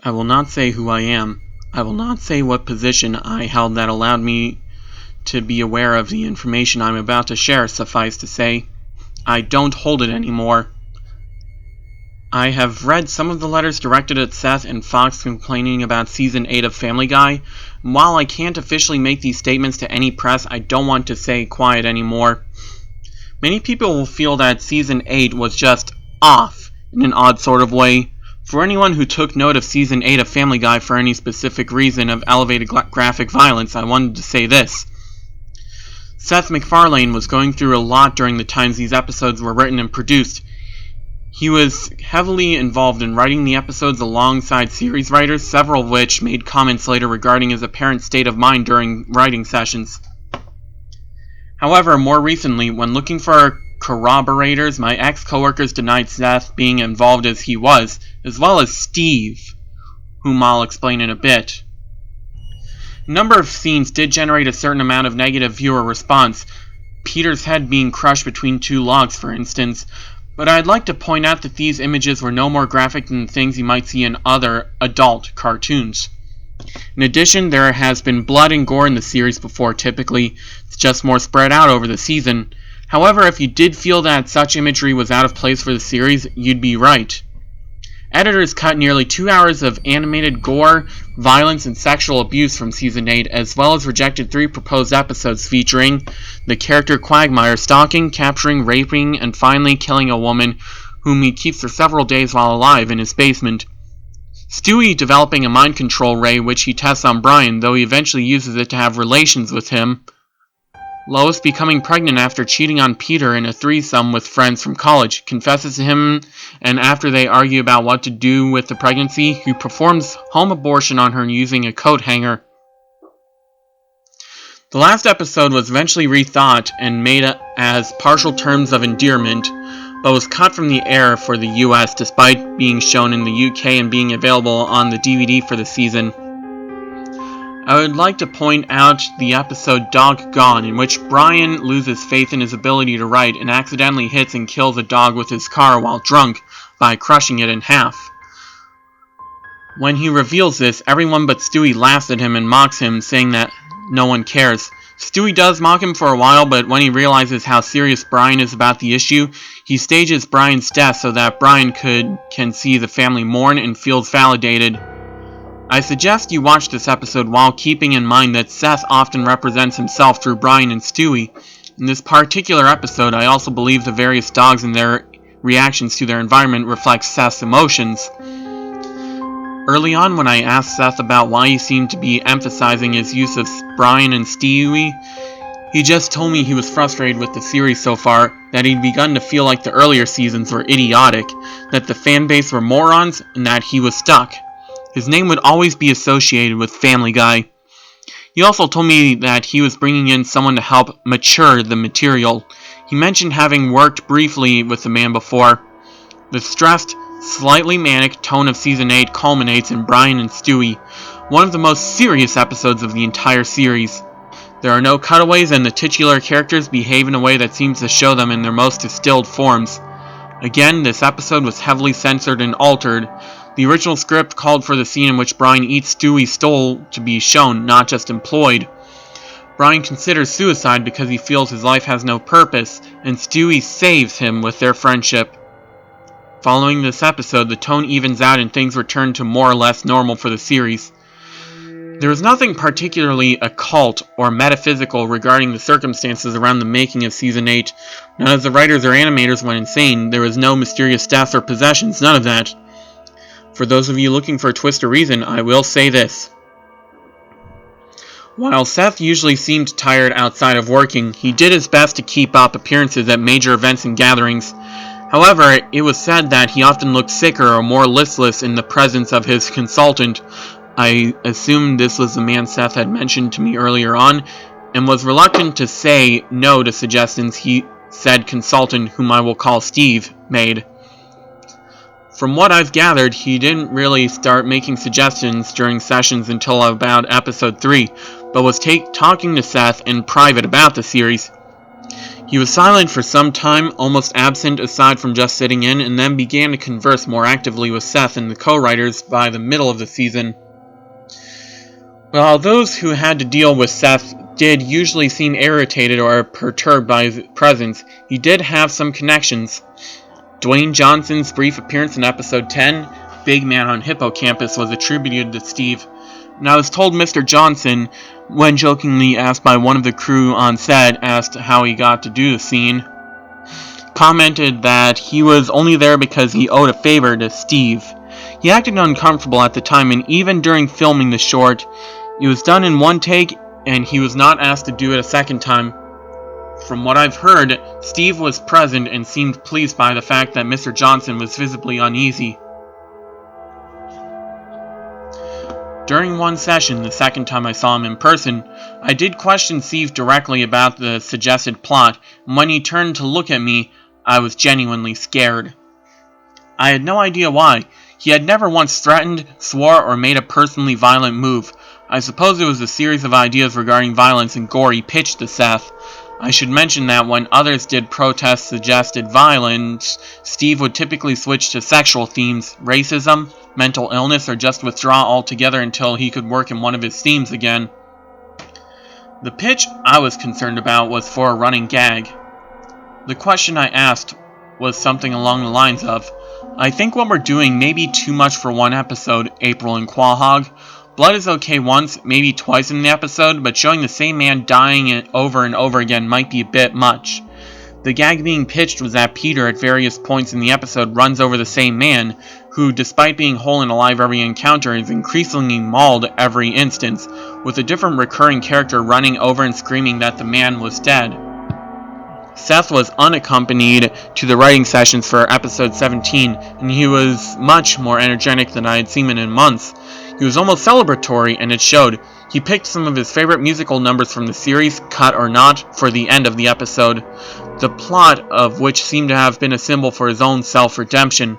I will not say who I am. I will not say what position I held that allowed me to be aware of the information I'm about to share. Suffice to say, I don't hold it anymore. I have read some of the letters directed at Seth and Fox complaining about Season 8 of Family Guy. While I can't officially make these statements to any press, I don't want to stay quiet anymore. Many people will feel that Season 8 was just off in an odd sort of way. For anyone who took note of Season 8 of Family Guy for any specific reason of elevated graphic violence, I wanted to say this. Seth MacFarlane was going through a lot during the times these episodes were written and produced. He was heavily involved in writing the episodes alongside series writers, several of which made comments later regarding his apparent state of mind during writing sessions. However, more recently, when looking for corroborators, my ex-coworkers denied Seth being involved as he was, as well as Steve, whom I'll explain in a bit. A number of scenes did generate a certain amount of negative viewer response, Peter's head being crushed between two logs, for instance, but I'd like to point out that these images were no more graphic than the things you might see in other adult cartoons. In addition, there has been blood and gore in the series before. Typically, it's just more spread out over the season. However, if you did feel that such imagery was out of place for the series, you'd be right. Editors cut nearly 2 hours of animated gore, violence, and sexual abuse from Season 8, as well as rejected 3 proposed episodes featuring the character Quagmire stalking, capturing, raping, and finally killing a woman whom he keeps for several days while alive in his basement. Stewie developing a mind control ray which he tests on Brian, though he eventually uses it to have relations with him. Lois becoming pregnant after cheating on Peter in a threesome with friends from college, confesses to him, and after they argue about what to do with the pregnancy, he performs home abortion on her using a coat hanger. The last episode was eventually rethought and made as partial terms of endearment, but was cut from the air for the US despite being shown in the UK and being available on the DVD for the season. I would like to point out the episode Dog Gone, in which Brian loses faith in his ability to write and accidentally hits and kills a dog with his car while drunk by crushing it in half. When he reveals this, everyone but Stewie laughs at him and mocks him, saying that no one cares. Stewie does mock him for a while, but when he realizes how serious Brian is about the issue, he stages Brian's death so that Brian can see the family mourn and feels validated. I suggest you watch this episode while keeping in mind that Seth often represents himself through Brian and Stewie. In this particular episode, I also believe the various dogs and their reactions to their environment reflect Seth's emotions. Early on, when I asked Seth about why he seemed to be emphasizing his use of Brian and Stewie, he just told me he was frustrated with the series so far, that he'd begun to feel like the earlier seasons were idiotic, that the fanbase were morons, and that he was stuck. His name would always be associated with Family Guy. He also told me that he was bringing in someone to help mature the material. He mentioned having worked briefly with the man before. The stressed, slightly manic tone of Season 8 culminates in Brian and Stewie, one of the most serious episodes of the entire series. There are no cutaways, and the titular characters behave in a way that seems to show them in their most distilled forms. Again, this episode was heavily censored and altered. The original script called for the scene in which Brian eats Stewie's stole to be shown, not just employed. Brian considers suicide because he feels his life has no purpose, and Stewie saves him with their friendship. Following this episode, the tone evens out and things return to more or less normal for the series. There is nothing particularly occult or metaphysical regarding the circumstances around the making of Season 8. None of the writers or animators went insane. There was no mysterious deaths or possessions, none of that. For those of you looking for a twist or reason, I will say this. While Seth usually seemed tired outside of working, he did his best to keep up appearances at major events and gatherings. However, it was said that he often looked sicker or more listless in the presence of his consultant. I assumed this was the man Seth had mentioned to me earlier on, and was reluctant to say no to suggestions he said consultant, whom I will call Steve, made. From what I've gathered, he didn't really start making suggestions during sessions until about episode 3, but was talking to Seth in private about the series. He was silent for some time, almost absent aside from just sitting in, and then began to converse more actively with Seth and the co-writers by the middle of the season. While those who had to deal with Seth did usually seem irritated or perturbed by his presence, he did have some connections. Dwayne Johnson's brief appearance in episode 10, Big Man on Hippocampus, was attributed to Steve. And I was told Mr. Johnson, when jokingly asked by one of the crew on set as to how he got to do the scene, commented that he was only there because he owed a favor to Steve. He acted uncomfortable at the time, and even during filming the short, it was done in one take, and he was not asked to do it a second time. From what I've heard, Steve was present and seemed pleased by the fact that Mr. Johnson was visibly uneasy. During one session, the second time I saw him in person, I did question Steve directly about the suggested plot, and when he turned to look at me, I was genuinely scared. I had no idea why. He had never once threatened, swore, or made a personally violent move. I suppose it was a series of ideas regarding violence and gore he pitched to Seth. I should mention that when others did protest suggested violence, Steve would typically switch to sexual themes, racism, mental illness, or just withdraw altogether until he could work in one of his themes again. The pitch I was concerned about was for a running gag. The question I asked was something along the lines of, I think what we're doing may be too much for one episode, April and Quahog. Blood is okay once, maybe twice in the episode, but showing the same man dying over and over again might be a bit much. The gag being pitched was that Peter, at various points in the episode, runs over the same man, who, despite being whole and alive every encounter, is increasingly mauled every instance, with a different recurring character running over and screaming that the man was dead. Seth was unaccompanied to the writing sessions for episode 17, and he was much more energetic than I had seen him in months. He was almost celebratory, and it showed. He picked some of his favorite musical numbers from the series, cut or not, for the end of the episode, the plot of which seemed to have been a symbol for his own self-redemption.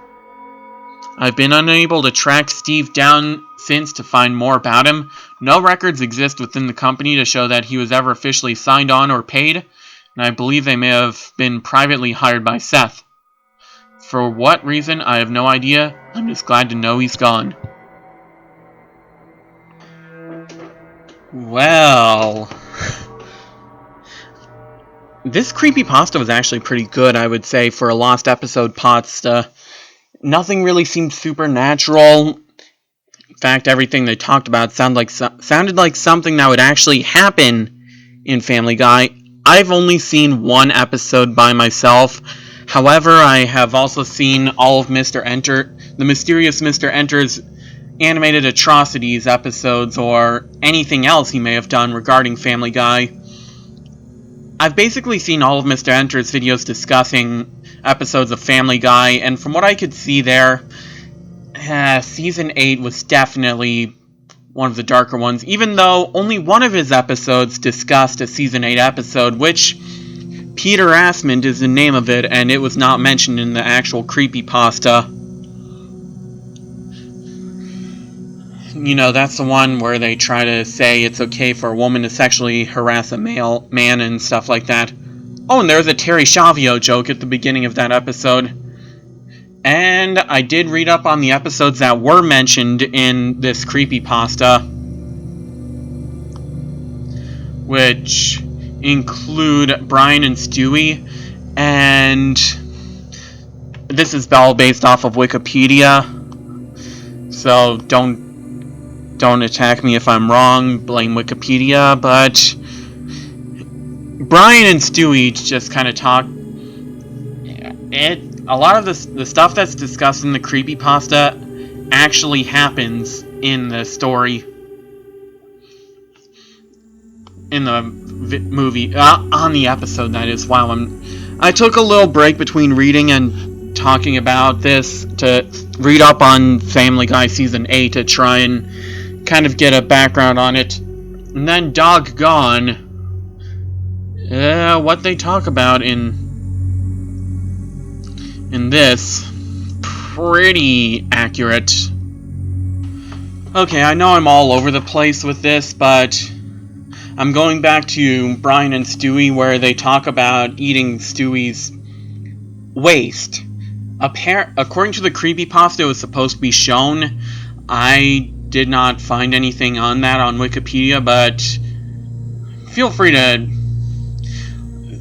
I've been unable to track Steve down since to find more about him. No records exist within the company to show that he was ever officially signed on or paid, and I believe they may have been privately hired by Seth. For what reason, I have no idea. I'm just glad to know he's gone. Well, this creepypasta was actually pretty good, I would say, for a lost episode pasta. Nothing really seemed supernatural. In fact, everything they talked about sounded like something that would actually happen in Family Guy. I've only seen one episode by myself. However, I have also seen all of the Mysterious Mr. Enter's animated atrocities episodes, or anything else he may have done regarding Family Guy. I've basically seen all of Mr. Enter's videos discussing episodes of Family Guy, and from what I could see there, Season 8 was definitely one of the darker ones, even though only one of his episodes discussed a Season 8 episode, which Peter Asmund is the name of it, and it was not mentioned in the actual creepypasta. You know, that's the one where they try to say it's okay for a woman to sexually harass a man and stuff like that. Oh, and there's a Terry Schiavo joke at the beginning of that episode. And I did read up on the episodes that were mentioned in this creepypasta, which include Brian and Stewie, and this is all based off of Wikipedia, so don't attack me if I'm wrong, blame Wikipedia, but Brian and Stewie just kind of talk. A lot of the stuff that's discussed in the creepypasta actually happens in the story, in the movie, on the episode, that is. Wow, I took a little break between reading and talking about this to read up on Family Guy Season 8 to try and kind of get a background on it. And then, doggone, what they talk about in this, pretty accurate. Okay, I know I'm all over the place with this, but I'm going back to Brian and Stewie, where they talk about eating Stewie's waste. According to the creepypasta, it was supposed to be shown. I did not find anything on that on Wikipedia, but feel free to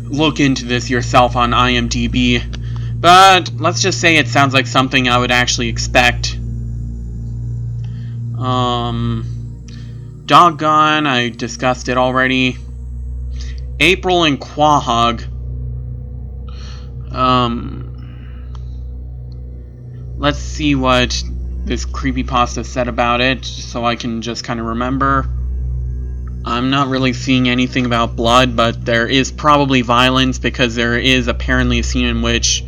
look into this yourself on IMDb. But let's just say it sounds like something I would actually expect. Doggone, I discussed it already. April and Quahog. Let's see what this creepypasta said about it, so I can just kind of remember. I'm not really seeing anything about blood, but there is probably violence, because there is apparently a scene in which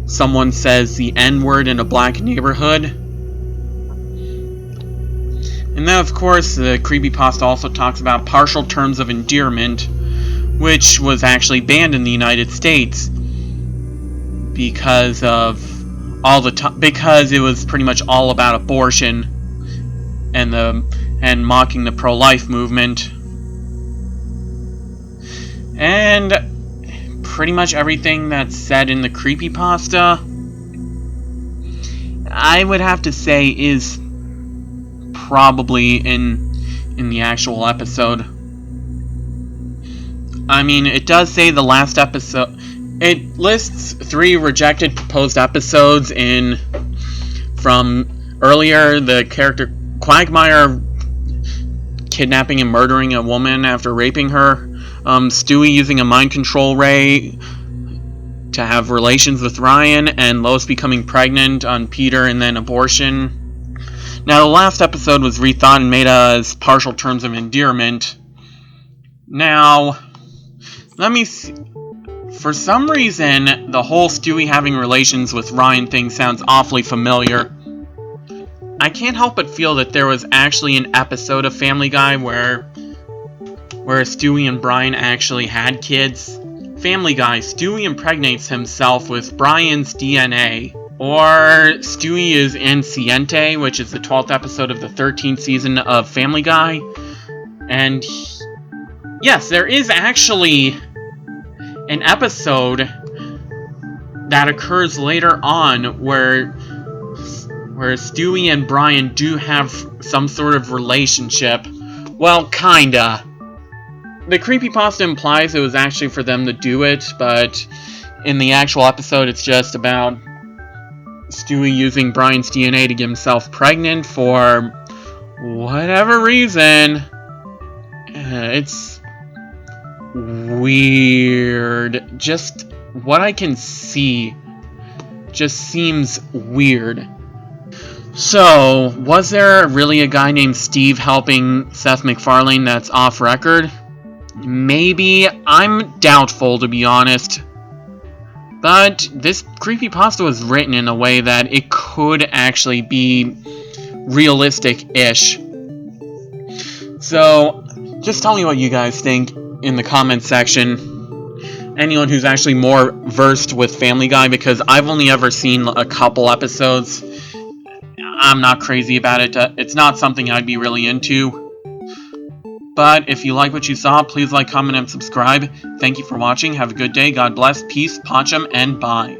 someone says the N-word in a black neighborhood. And then, of course, the creepypasta also talks about partial terms of endearment, which was actually banned in the United States because of because it was pretty much all about abortion and mocking the pro-life movement. And pretty much everything that's said in the creepypasta, I would have to say, is probably in the actual episode. I mean, it does say the last episode. It lists 3 rejected proposed episodes from earlier. The character Quagmire kidnapping and murdering a woman after raping her. Stewie using a mind control ray to have relations with Ryan, and Lois becoming pregnant on Peter, and then abortion. Now, the last episode was rethought and made as partial terms of endearment. Now, let me see. For some reason, the whole Stewie having relations with Ryan thing sounds awfully familiar. I can't help but feel that there was actually an episode of Family Guy where Stewie and Brian actually had kids. Family Guy, Stewie impregnates himself with Brian's DNA. Or Stewie is Inciente, which is the 12th episode of the 13th season of Family Guy. And yes, there is actually an episode that occurs later on where Stewie and Brian do have some sort of relationship. Well, kinda. The creepypasta implies it was actually for them to do it, but in the actual episode it's just about Stewie using Brian's DNA to get himself pregnant for whatever reason. It's weird. Just what I can see just seems weird. So, was there really a guy named Steve helping Seth MacFarlane that's off record? Maybe. I'm doubtful, to be honest. But this creepypasta was written in a way that it could actually be realistic-ish. So, just tell me what you guys think in the comments section. Anyone who's actually more versed with Family Guy, because I've only ever seen a couple episodes. I'm not crazy about it. It's not something I'd be really into. But if you like what you saw, please like, comment, and subscribe. Thank you for watching. Have a good day. God bless. Peace, Pacham, and bye.